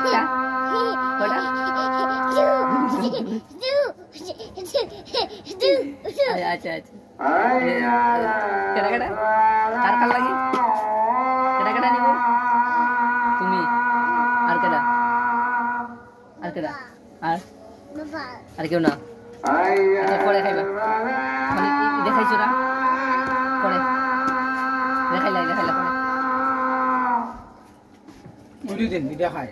একটা কয়টা আচ্ছা আচ্ছা কেডা কেডা কার কার লাগি কেডা কেডা নিব তুমি আর কেডা আর কেডা আর আর কেউ না আচ্ছা পরে খাইবা মানে দেখাইছো না পরে দেখাইলা পরে ভিডিও দেন ভিডিও খায়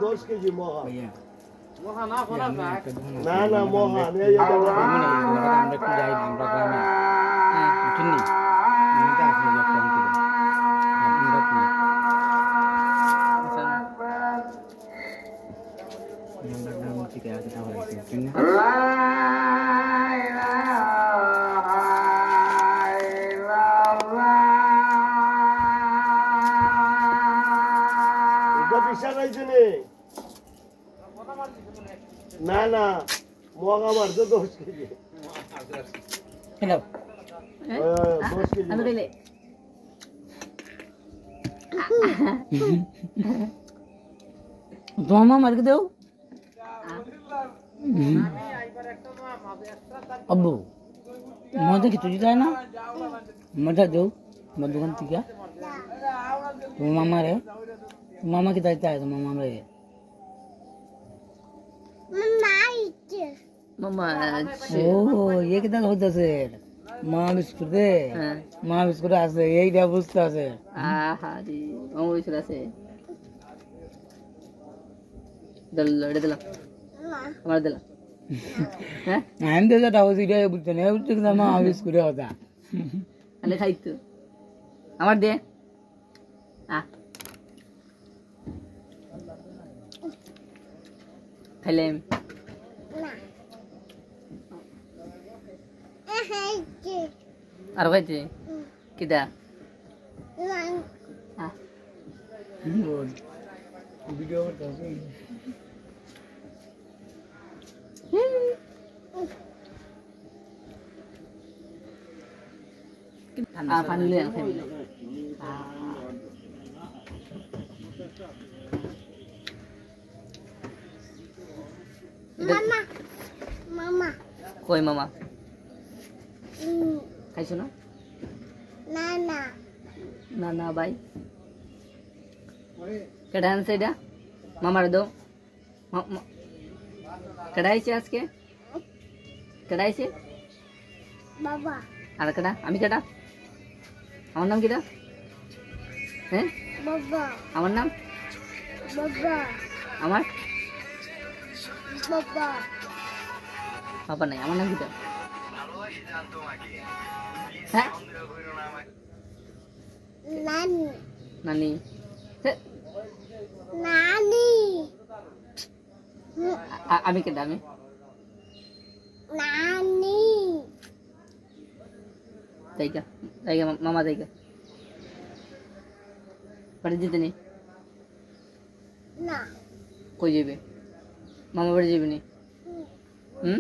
দশ কেজি মহা না না মহা আমরা একটু যাই আমরা গ্রামে চিনি না না মগা মারছে 10 কেজি হ্যালো 10 কেজি আমি কইলে তোমার মার দেও अब्बू मजा की तुझी जाए ना मजा दो मैं दुकान थी क्या तुम मामा रहे मामा की दायित्व है तो मामा रहे मामा ओ ये कितना होता से माँ बिस्कुट दे माँ बिस्कुट आसे यही क्या पूछता से हाँ जी मामा बिस्कुट आसे दल दला हमारा दला I'm the that I was here with the never took the mom is good out that. अले खाई तो हमार दे आ खाइलेम আর খাইতে কিদা आ ভিডিও করতেছ পানি লই খাই মামা মামা কই মামা খাইছো না না না না না ভাই কেডা আনছে এটা মামার দাও কেডা আইছে আজকে কেডা আইছে বাবা আর কেডা আমি কেডা আমার নাম কিডা হ্যাঁ বাবা আমার নাম বাবা আমার বাবা বাবা নাই আমার নাম কিডা হ্যাঁ নানি নানি নানি আমি কেডা আমি নানি তাইকা তাইকা মামা তাইকা বাড়ি যেতে নেই না কই যাবে মামা বাড়ি যাবে নি হুম